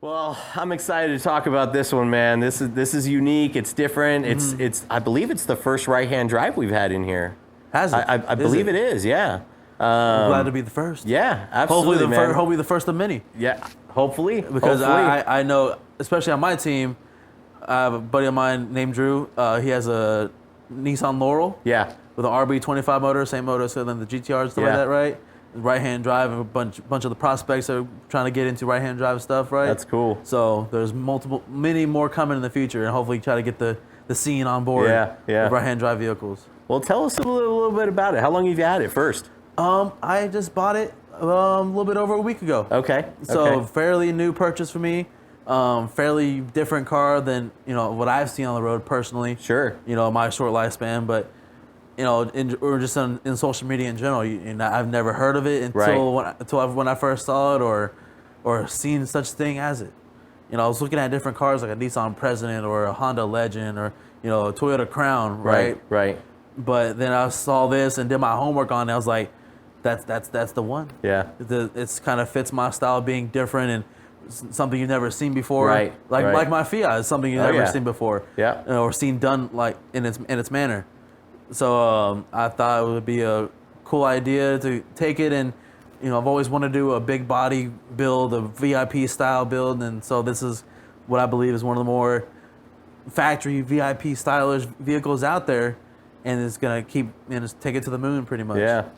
Well, I'm excited to talk about this one, man. This is unique. It's different. It's I believe it's the first right-hand drive we've had in here. Has it? I believe it is. Yeah. I'm glad to be the first. Yeah, absolutely, Hopefully the first of many. Yeah, hopefully. Because I know, especially on my team, I have a buddy of mine named Drew. He has a Nissan Laurel. Yeah. With an RB25 motor, same motor, so then the GTR and stuff like that, right? Right-hand drive, and a bunch of the prospects are trying to get into right-hand drive stuff, right? That's cool. So there's many more coming in the future, and hopefully try to get the scene on board with right-hand drive vehicles. Well, tell us a little bit about it. How long have you had it first? I just bought it a little bit over a week ago. Okay. So fairly new purchase for me. Fairly different car than what I've seen on the road personally. Sure. My short lifespan, but or just in social media in general. I've never heard of it until when I first saw it or seen such thing as it. I was looking at different cars like a Nissan President or a Honda Legend or a Toyota Crown, right? Right. But then I saw this and did my homework on it. I was like, that's the one. Yeah. It's kind of fits my style, being different and something you've never seen before. Right. Like my Fiat is something you've never seen before. Yeah. Or seen done like in its manner. So I thought it would be a cool idea to take it, and I've always wanted to do a big body build, a VIP style build, and so this is what I believe is one of the more factory VIP stylish vehicles out there, and it's gonna just take it to the moon pretty much. Yeah.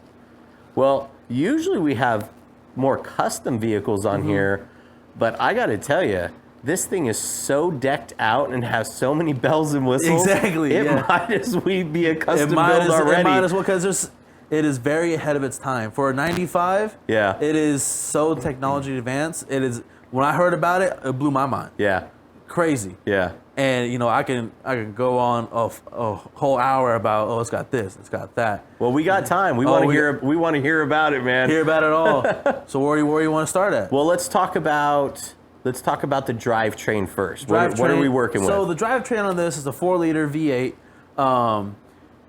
Well, usually we have more custom vehicles on here, but I got to tell you, this thing is so decked out and has so many bells and whistles. Exactly. It might as well be a custom build already. It might as well, because it is very ahead of its time. For a 95, it is so technology advanced. It is. When I heard about it, it blew my mind. Yeah. Crazy. Yeah. And I can go on a whole hour about it's got this, it's got that. Well, we got time. We want to hear about it, man. Hear about it all. So where do you want to start at? Well, let's talk about the drivetrain first. What are we working with? So the drivetrain on this is a 4-liter V8.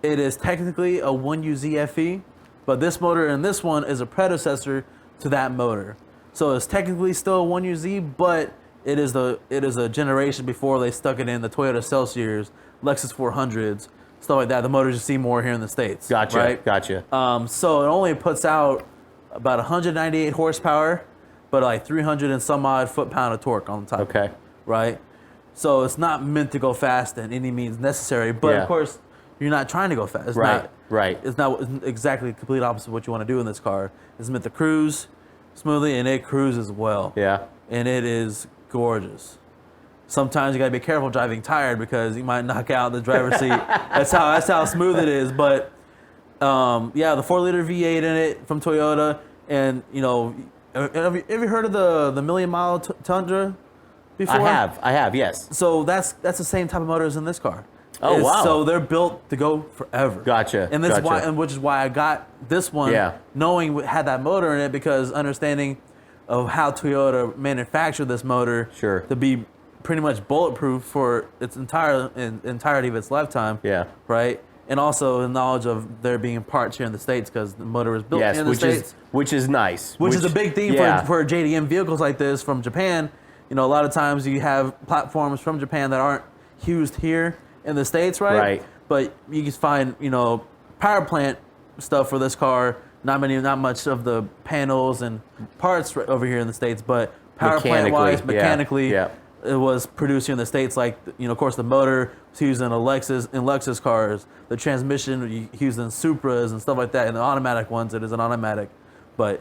It is technically a 1UZ FE, but this motor in this one is a predecessor to that motor. So it's technically still a 1UZ, but it is a generation before they stuck it in the Toyota Celsiors, Lexus 400s, stuff like that. The motors you see more here in the States. Gotcha. Right? Gotcha. So it only puts out about 198 horsepower, but like 300 and some odd foot-pound of torque on the top. Okay. Right? So it's not meant to go fast in any means necessary, but of course, you're not trying to go fast. It's not exactly the complete opposite of what you want to do in this car. It's meant to cruise smoothly, and it cruises well. Yeah. And it is gorgeous. Sometimes you gotta be careful driving tired because you might knock out the driver's seat. That's how smooth it is. But the 4-liter V8 in it from Toyota, and have you heard of the Million Mile Tundra before? I have, yes. So that's the same type of motor as in this car. Oh, wow. So they're built to go forever. Gotcha. And this which is why I got this one, knowing it had that motor in it, because understanding of how Toyota manufactured this motor to be pretty much bulletproof for its entirety of its lifetime. Yeah. Right. And also the knowledge of there being parts here in the States, because the motor was built in the States. Which is nice. Which is a big thing for JDM vehicles like this from Japan. A lot of times you have platforms from Japan that aren't used here in the States, right? Right. But you can find, power plant stuff for this car. Not much of the panels and parts over here in the States, but power plant wise, mechanically, it was produced here in the States. Like, of course, the motor was used in Lexus cars. The transmission used in Supras and stuff like that. And the automatic ones, it is an automatic. But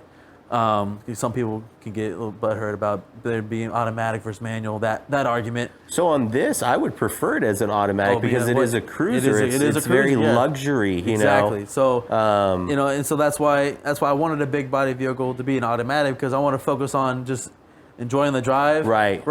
some people can get a little butthurt about there being automatic versus manual. That argument. So on this, I would prefer it as an automatic because it is a cruiser. It's very luxury, exactly. So and so that's why I wanted a big body vehicle to be an automatic, because I want to focus on just enjoying the drive, right,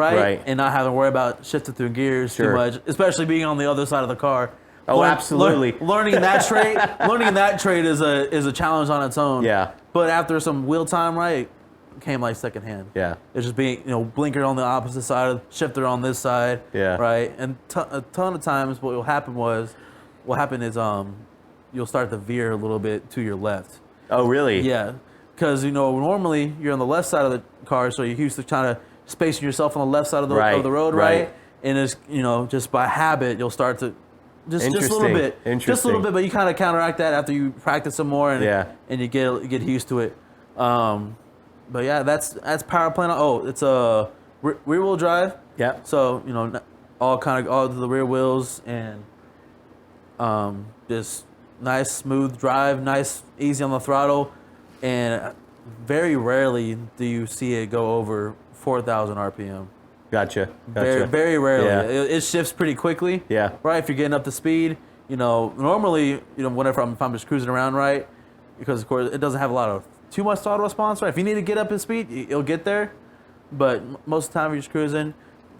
and not having to worry about shifting through gears too much, especially being on the other side of the car. Oh, absolutely. Learning that trait is a challenge on its own. Yeah. But after some wheel time, it came like secondhand. Yeah. It's just being, blinker on the opposite side, shifter on this side. Yeah. Right. And a ton of times what will happen is you'll start to veer a little bit to your left. Oh, really? Yeah. Because normally you're on the left side of the car, so you're used to trying to spacing yourself on the left side of the road, right? And it's, you know, just by habit, you'll start to just a little bit, just a little bit, but you kind of counteract that after you practice some more, and you get used to it. But yeah, that's power plant. Oh, it's a rear wheel drive. Yeah. So, you know, all to the rear wheels, and just nice smooth drive, nice easy on the throttle, and very rarely do you see it go over 4,000 RPM. Gotcha. Very, very rarely. Yeah. It shifts pretty quickly. Yeah. Right. If you're getting up to speed, you know, normally, you know, whenever if I'm just cruising around, right, because of course it doesn't have a lot of too much throttle response, right? If you need to get up in speed, you'll get there. But most of the time, you're just cruising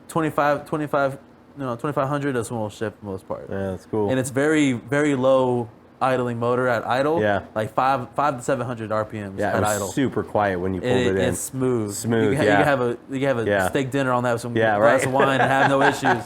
2500 does most shift for the most part. Yeah, that's cool. And it's very, very low idling motor at idle. Yeah. Like 500 to 700 RPMs at idle. Super quiet when you pulled it in. It's smooth. Smooth. You can have a steak dinner on that with some glass of wine and have no issues.